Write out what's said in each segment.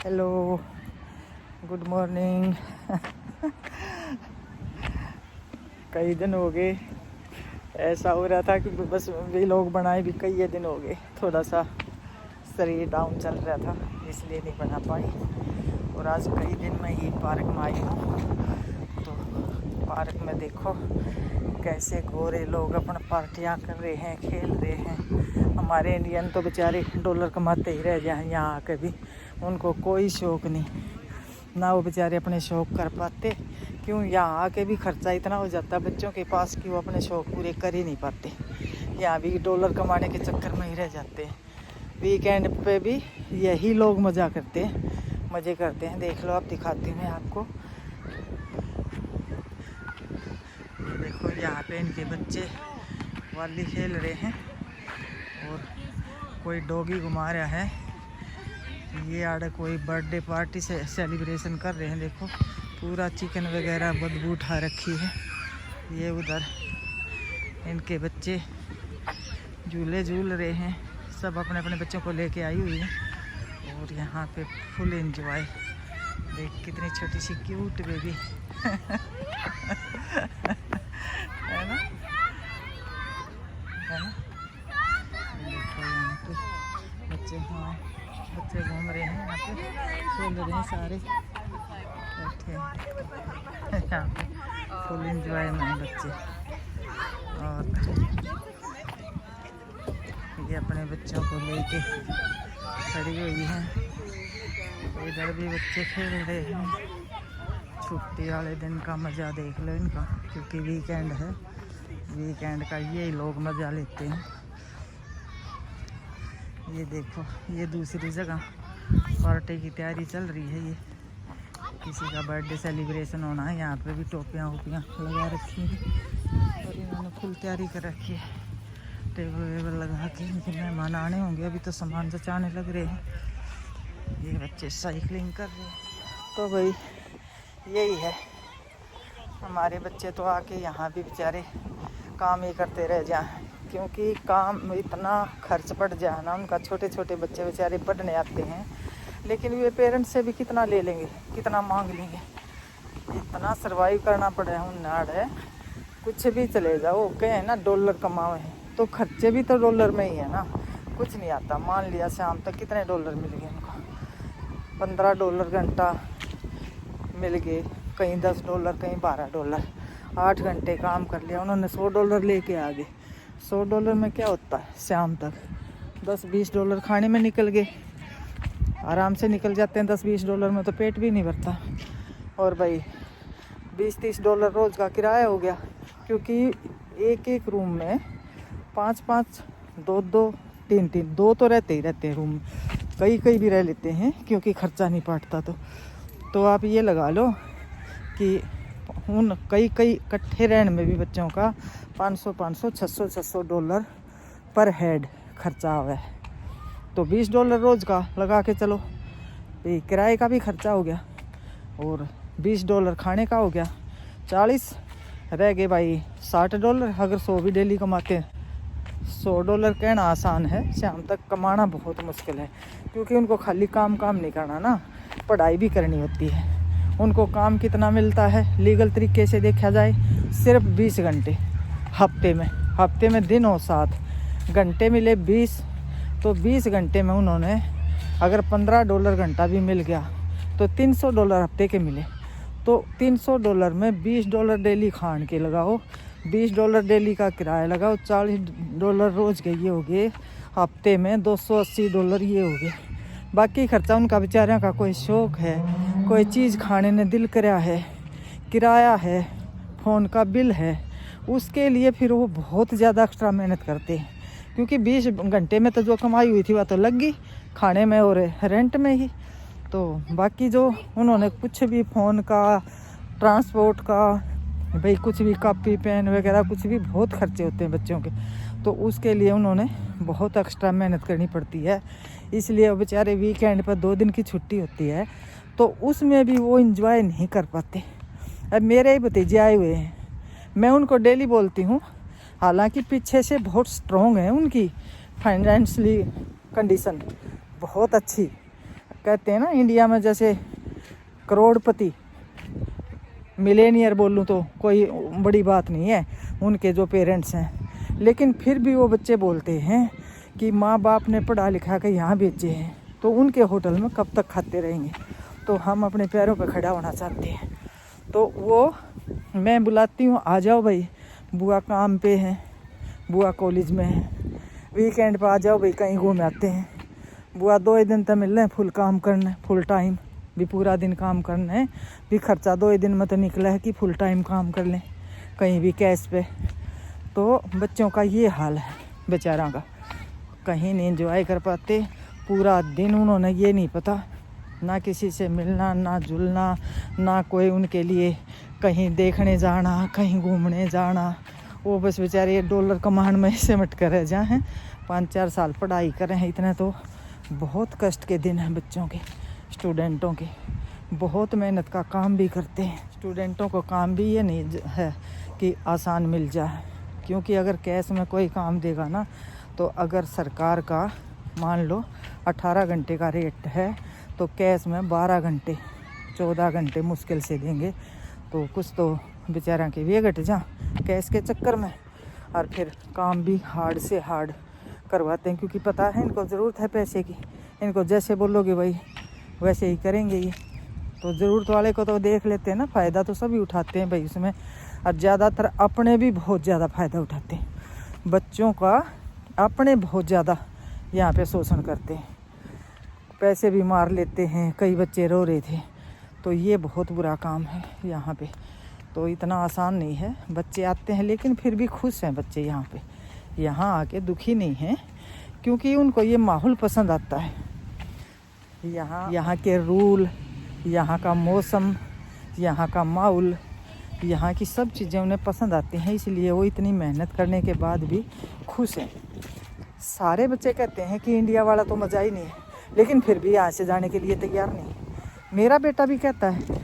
Hello, good morning. कई दिन हो गए, ऐसा हो रहा था कि बस व्लॉग बनाए भी कई दिन हो गए। थोड़ा सा शरीर डाउन चल रहा था, इसलिए नहीं बना पाई। और आज कई दिन मैं ये पार्क में आई हूँ, तो पार्क में देखो कैसे गोरे लोग अपना पार्टियाँ कर रहे हैं, खेल रहे हैं। हमारे इंडियन तो बेचारे डॉलर कमाते ही रह जाएं यहाँ आके भी, उनको कोई शौक़ नहीं ना, वो बेचारे अपने शौक़ कर पाते। क्यों, यहाँ आके भी खर्चा इतना हो जाता है बच्चों के पास कि वो अपने शौक़ पूरे कर ही नहीं पाते। यहाँ भी डॉलर कमाने के चक्कर में ही रह जाते हैं। वीकेंड पे भी यही लोग मज़े करते हैं। देख लो, आप दिखाती हूँ मैं आपको। देखो यहाँ पे इनके बच्चे वाली खेल रहे हैं और कोई डॉगी घुमा रहा है। ये आड़े कोई बर्थडे पार्टी से सेलिब्रेशन कर रहे हैं। देखो पूरा चिकन वगैरह बदबू उठा रखी है। ये उधर इनके बच्चे झूले झूल रहे हैं, सब अपने अपने बच्चों को लेके आई हुई है और यहाँ पे फुल एंजॉय। देख कितनी छोटी सी क्यूट बेबी है ना। देखो यहाँ पे बच्चे, हाँ बच्चे घूम रहे हैं, यहाँ पे खेल रहे हैं, सारे बैठे हैं यहाँ पे फुल एंजॉय में बच्चे। और ये अपने बच्चों को लेके खड़ी हुई हैं। इधर भी बच्चे खेल रहे हैं। छुट्टी वाले दिन का मज़ा देख लो इनका, क्योंकि वीकेंड है। वीकेंड का यही लोग मज़ा लेते हैं। ये देखो, ये दूसरी जगह पार्टी की तैयारी चल रही है। ये किसी का बर्थडे सेलिब्रेशन होना है। यहाँ पे भी टोपियाँ वोपियाँ लगा रखी हैं और इन्होंने फुल तैयारी कर रखी है, टेबल वेबल लगा के। लेकिन मेहमान आने होंगे, अभी तो सामान जचाने लग रहे हैं। ये बच्चे साइकिलिंग कर रहे हैं। तो भाई यही है, हमारे बच्चे तो आके यहाँ भी बेचारे काम ही करते रह जाएं, क्योंकि काम इतना खर्च पड़ जाए ना उनका। छोटे छोटे बच्चे बेचारे पढ़ने आते हैं, लेकिन वे पेरेंट्स से भी कितना ले लेंगे, कितना मांग लेंगे। इतना सर्वाइव करना पड़े उन नाड़ है। कुछ भी चले जाओ, कहें ना डॉलर कमाओ हैं, तो खर्चे भी तो डॉलर में ही है ना। कुछ नहीं आता। मान लिया शाम तक कितने डॉलर मिल गए उनको, $15 घंटा मिल गए, कहीं $10, कहीं $12। 8 घंटे काम कर लिया उन्होंने, $100 लेके आ गए। $100 में क्या होता है, शाम तक $10-20 खाने में निकल गए। आराम से निकल जाते हैं। $10-20 में तो पेट भी नहीं भरता। और भाई $20-30 रोज़ का किराया हो गया, क्योंकि एक रूम में 5-5, 2-2, 3-3, 2 तो रहते ही रहते हैं रूम में। कई भी रह लेते हैं, क्योंकि खर्चा नहीं पाटता। तो आप ये लगा लो कि उन कई इकट्ठे रहने में भी बच्चों का $500, $600 पर हेड खर्चा हुआ है। तो $20 रोज़ का लगा के चलो, किराए का भी खर्चा हो गया और $20 खाने का हो गया। 40 रह गए भाई $60। अगर 100 भी डेली कमाते हैं, $100 कहना आसान है, शाम तक कमाना बहुत मुश्किल है। क्योंकि उनको खाली काम नहीं करना ना, पढ़ाई भी करनी होती है। उनको काम कितना मिलता है लीगल तरीके से देखा जाए, सिर्फ 20 घंटे हफ्ते में दिन हो 7 घंटे मिले 20। तो 20 घंटे में उन्होंने अगर $15 घंटा भी मिल गया तो $300 हफ्ते के मिले। तो $300 में $20 डेली खान के लगाओ, $20 डेली का किराया लगाओ, $40 रोज़ के ये हो गए। हफ्ते में $280 ये हो गए। बाकी खर्चा उनका बेचारियों का, कोई शौक़ है, कोई चीज़ खाने ने दिल कराया है, किराया है, फ़ोन का बिल है, उसके लिए फिर वो बहुत ज़्यादा एक्स्ट्रा मेहनत करते हैं। क्योंकि 20 घंटे में तो जो कमाई हुई थी वह तो लग गई खाने में और रेंट में ही। तो बाकी जो उन्होंने कुछ भी फ़ोन का, ट्रांसपोर्ट का, भाई कुछ भी कॉपी पेन वगैरह कुछ भी बहुत खर्चे होते हैं बच्चों के। तो उसके लिए उन्होंने बहुत एक्स्ट्रा मेहनत करनी पड़ती है। इसलिए वो बेचारे वीकेंड पर 2 दिन की छुट्टी होती है, तो उसमें भी वो एंजॉय नहीं कर पाते। अब मेरे ही भतीजे आए हुए हैं, मैं उनको डेली बोलती हूँ, हालांकि पीछे से बहुत स्ट्रॉन्ग है, उनकी फाइनेंशियली कंडीशन बहुत अच्छी, कहते हैं ना इंडिया में जैसे करोड़पति मिलेनियर बोलूँ तो कोई बड़ी बात नहीं है उनके जो पेरेंट्स हैं, लेकिन फिर भी वो बच्चे बोलते हैं कि माँ बाप ने पढ़ा लिखा के यहाँ भेजे हैं तो उनके होटल में कब तक खाते रहेंगे। तो हम अपने पैरों पर खड़ा होना चाहते हैं। तो वो मैं बुलाती हूँ, आ जाओ भाई, बुआ काम पे है, बुआ कॉलेज में है, वीकेंड पे आ जाओ भाई, कहीं घूम आते हैं। बुआ 2 दिन तो मिल रहे हैं, फुल काम करना है, फुल टाइम भी पूरा दिन काम करना है, भी खर्चा 2 दिन में तो निकला है कि फुल टाइम काम कर लें कहीं भी कैश पे। तो बच्चों का ये हाल है बेचारा का, कहीं नहीं एंजॉय कर पाते पूरा दिन। उन्होंने ये नहीं पता ना किसी से मिलना, ना जुलना, ना कोई उनके लिए कहीं देखने जाना, कहीं घूमने जाना। वो बस बेचारे $1 कमाने में सिमट कर रह जाए हैं। 5-4 साल पढ़ाई करें हैं, इतने तो बहुत कष्ट के दिन हैं बच्चों के, स्टूडेंटों के। बहुत मेहनत का काम भी करते हैं स्टूडेंटों को। काम भी ये नहीं है कि आसान मिल जाए, क्योंकि अगर कैश में कोई काम देगा ना, तो अगर सरकार का मान लो 18 घंटे का रेट है तो कैश में 12 घंटे 14 घंटे मुश्किल से देंगे। तो कुछ तो बेचारा के वे घट जा कैश के चक्कर में, और फिर काम भी हार्ड से हार्ड करवाते हैं, क्योंकि पता है इनको ज़रूरत है पैसे की। इनको जैसे बोलोगे भाई वैसे ही करेंगे ये। तो ज़रूरत वाले को तो देख लेते हैं ना, फ़ायदा तो सभी उठाते हैं भाई उसमें, और ज़्यादातर अपने भी बहुत ज़्यादा फ़ायदा उठाते हैं। बच्चों का अपने बहुत ज़्यादा यहाँ पे शोषण करते हैं, पैसे भी मार लेते हैं। कई बच्चे रो रहे थे, तो ये बहुत बुरा काम है यहाँ पे। तो इतना आसान नहीं है। बच्चे आते हैं लेकिन फिर भी खुश हैं बच्चे यहाँ पे, यहाँ आके दुखी नहीं हैं, क्योंकि उनको ये माहौल पसंद आता है। यहाँ के रूल, यहाँ का मौसम, यहाँ का माहौल, यहाँ की सब चीज़ें उन्हें पसंद आती हैं, इसलिए वो इतनी मेहनत करने के बाद भी खुश हैं। सारे बच्चे कहते हैं कि इंडिया वाला तो मज़ा ही नहीं है, लेकिन फिर भी यहाँ से जाने के लिए तैयार नहीं। मेरा बेटा भी कहता है,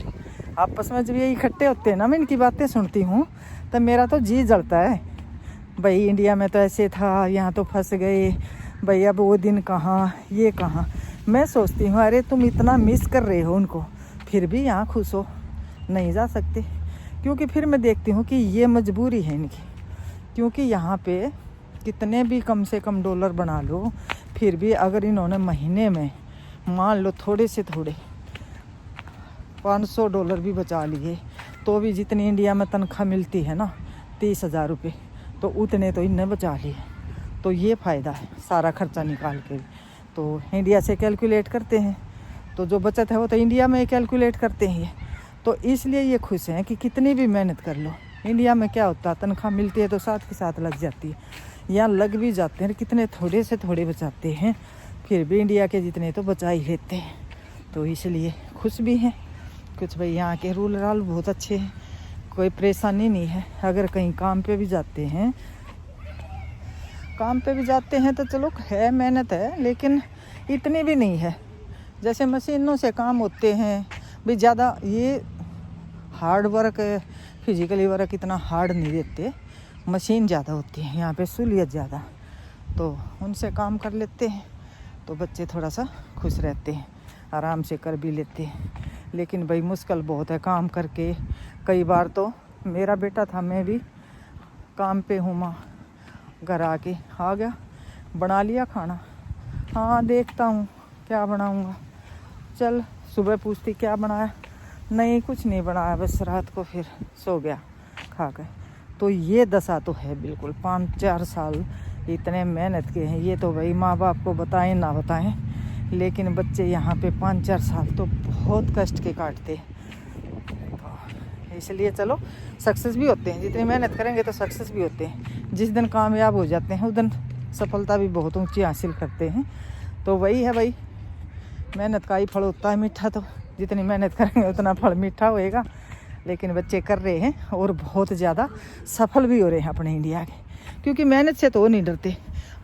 आपस में जब ये इकट्ठे होते हैं ना, मैं इनकी बातें सुनती हूँ तब मेरा तो जी जलता है। भाई इंडिया में तो ऐसे था, यहाँ तो फंस गए भाई, अब वो दिन कहाँ, ये कहाँ। मैं सोचती हूँ अरे तुम इतना मिस कर रहे हो उनको, फिर भी यहाँ खुश हो, नहीं जा सकते। क्योंकि फिर मैं देखती हूँ कि ये मजबूरी है इनकी, क्योंकि यहाँ पे कितने भी कम से कम $1 बना लो, फिर भी अगर इन्होंने महीने में मान लो थोड़े से थोड़े $500 भी बचा लिए, तो भी जितनी इंडिया में तनख्वाह मिलती है ना 30,000 रुपये, तो उतने तो इनने बचा लिए। तो ये फ़ायदा है सारा खर्चा निकाल के। तो इंडिया से कैलकुलेट करते हैं, तो जो बचत है वो तो इंडिया में कैलकुलेट करते हैं ये। तो इसलिए ये खुश हैं कि कितनी भी मेहनत कर लो, इंडिया में क्या होता है, तनख्वाह मिलती है तो साथ के साथ लग जाती है, यहाँ लग भी जाते हैं, कितने थोड़े से थोड़े बचाते हैं, फिर भी इंडिया के जितने तो बचा ही लेते हैं। तो इसलिए खुश भी हैं कुछ। भाई यहाँ के रूल राल बहुत अच्छे हैं, कोई परेशानी नहीं है। अगर कहीं काम पे भी जाते हैं, तो चलो है मेहनत है, लेकिन इतनी भी नहीं है। जैसे मशीनों से काम होते हैं भी, ज़्यादा ये हार्ड वर्क, फिजिकली वर्क इतना हार्ड नहीं देते, मशीन ज़्यादा होती है यहाँ पे, सहूलियत ज़्यादा, तो उनसे काम कर लेते हैं। तो बच्चे थोड़ा सा खुश रहते हैं, आराम से कर भी लेते हैं। लेकिन भाई मुश्किल बहुत है काम करके। कई बार तो मेरा बेटा था, मैं भी काम पे हूँ, माँ घर आके आ गया, बना लिया खाना, हाँ देखता हूँ क्या बनाऊँगा, चल सुबह पूछती क्या बनाया, नहीं कुछ नहीं बनाया, बस रात को फिर सो गया खा कर। तो ये दशा तो है बिल्कुल। 5-4 साल इतने मेहनत के हैं ये, तो भाई माँ बाप को बताएं ना बताएं, लेकिन बच्चे यहाँ पे 5-4 साल तो बहुत कष्ट के काटते हैं। तो इसलिए चलो सक्सेस भी होते हैं, जितनी मेहनत करेंगे तो सक्सेस भी होते हैं। जिस दिन कामयाब हो जाते हैं उस दिन सफलता भी बहुत ऊंची हासिल करते हैं। तो वही है भाई, मेहनत का ही फल होता है मीठा, तो जितनी मेहनत करेंगे उतना फल मीठा होएगा। लेकिन बच्चे कर रहे हैं और बहुत ज़्यादा सफल भी हो रहे हैं अपने इंडिया के, क्योंकि मेहनत से तो वो नहीं डरते।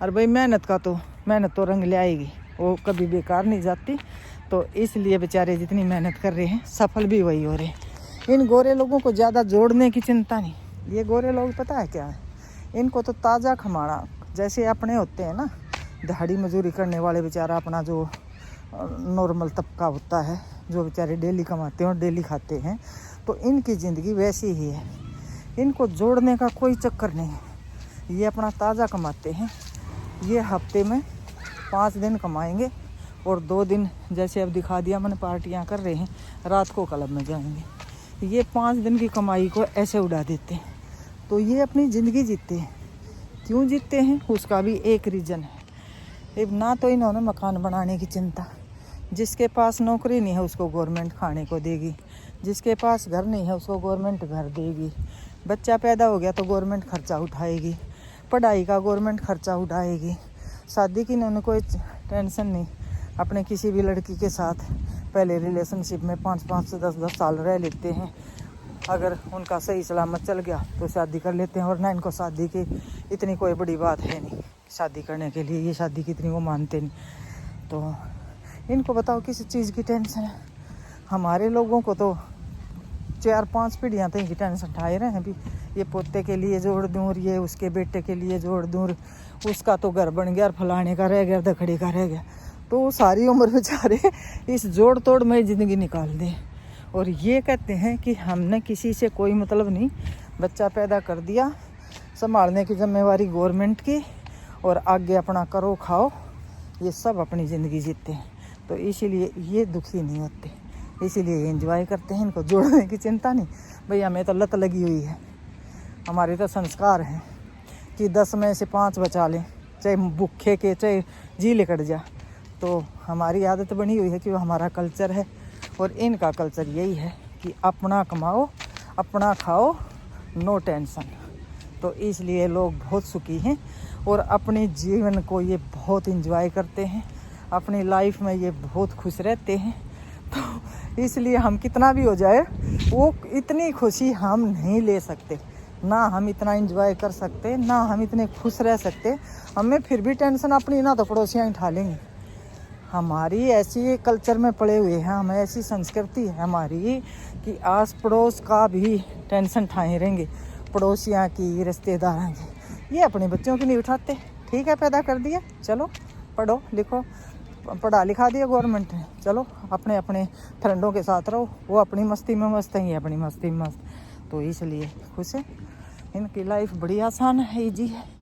और भाई मेहनत तो रंग ले आएगी, वो कभी बेकार नहीं जाती। तो इसलिए बेचारे जितनी मेहनत कर रहे हैं सफल भी वही हो रहे हैं। इन गोरे लोगों को ज़्यादा जोड़ने की चिंता नहीं। ये गोरे लोग पता है क्या है, इनको तो ताज़ा खमाना जैसे अपने होते हैं ना, दिहाड़ी मजदूरी करने वाले बेचारा अपना जो नॉर्मल तबका होता है जो बेचारे डेली कमाते हैं और डेली खाते हैं, तो इनकी ज़िंदगी वैसी ही है। इनको जोड़ने का कोई चक्कर नहीं है। ये अपना ताज़ा कमाते हैं। ये हफ्ते में 5 दिन कमाएंगे और 2 दिन जैसे अब दिखा दिया मैंने पार्टियां कर रहे हैं, रात को क्लब में जाएंगे। ये 5 दिन की कमाई को ऐसे उड़ा देते हैं। तो ये अपनी ज़िंदगी जीते हैं। क्यों जीते हैं उसका भी एक रीज़न है। अब ना तो इन्होंने मकान बनाने की चिंता, जिसके पास नौकरी नहीं है उसको गवर्नमेंट खाने को देगी, जिसके पास घर नहीं है उसको गवर्नमेंट घर देगी, बच्चा पैदा हो गया तो गवर्नमेंट खर्चा उठाएगी, पढ़ाई का गवर्नमेंट खर्चा उठाएगी, शादी की इन्होंने कोई टेंशन नहीं। अपने किसी भी लड़की के साथ पहले रिलेशनशिप में 5-5 से 10-10 साल रह लेते हैं, अगर उनका सही सलामत चल गया तो शादी कर लेते हैं। और ना इनको शादी की इतनी कोई बड़ी बात है नहीं शादी करने के लिए, ये शादी की इतनी वो मानते नहीं। तो इनको बताओ किसी चीज़ की टेंशन है। हमारे लोगों को तो 4-5 पीढ़ियाँ तक की टेंशन उठाए रहे हैं भी, ये पोते के लिए जोड़ दूँ, ये उसके बेटे के लिए जोड़ दूँ, उसका तो घर बन गया और फलाने का रह गया, दखड़े का रह गया। तो सारी उम्र बेचारे इस जोड़ तोड़ में ज़िंदगी निकाल दें। और ये कहते हैं कि हमने किसी से कोई मतलब नहीं, बच्चा पैदा कर दिया, संभालने की जिम्मेवारी गवर्नमेंट की, और आगे अपना करो खाओ, ये सब अपनी ज़िंदगी जीते हैं। तो इसीलिए ये दुखी नहीं होते, इसीलिए ये एंजॉय करते हैं। इनको जोड़ने की चिंता नहीं। भैया हमें तो लत लगी हुई है, हमारे तो संस्कार हैं कि 10 में से 5 बचा लें, चाहे भूखे के चाहे जी ले कट जा। तो हमारी आदत बनी हुई है कि वो हमारा कल्चर है। और इनका कल्चर यही है कि अपना कमाओ, अपना खाओ, नो टेंशन। तो इसलिए लोग बहुत सुखी हैं और अपने जीवन को ये बहुत एंजॉय करते हैं, अपनी लाइफ में ये बहुत खुश रहते हैं। तो इसलिए हम कितना भी हो जाए वो इतनी खुशी हम नहीं ले सकते, ना हम इतना एंजॉय कर सकते, ना हम इतने खुश रह सकते। हमें फिर भी टेंशन अपनी ना तो पड़ोसियाँ उठा लेंगी। हमारी ऐसी कल्चर में पड़े हुए हैं, हमें ऐसी संस्कृति है हमारी कि आस पड़ोस का भी टेंशन उठाए रहेंगे, पड़ोसियाँ की, रिश्तेदारों की। ये अपने बच्चों की नहीं उठाते। ठीक है, पैदा कर दिया, चलो पढ़ो लिखो, पढ़ा लिखा दिया गवर्नमेंट ने, चलो अपने अपने फ्रेंडों के साथ रहो, वो अपनी मस्ती में मस्त है, अपनी मस्ती में मस्त। तो इसलिए खुश है, इनकी लाइफ बड़ी आसान है, ईजी है।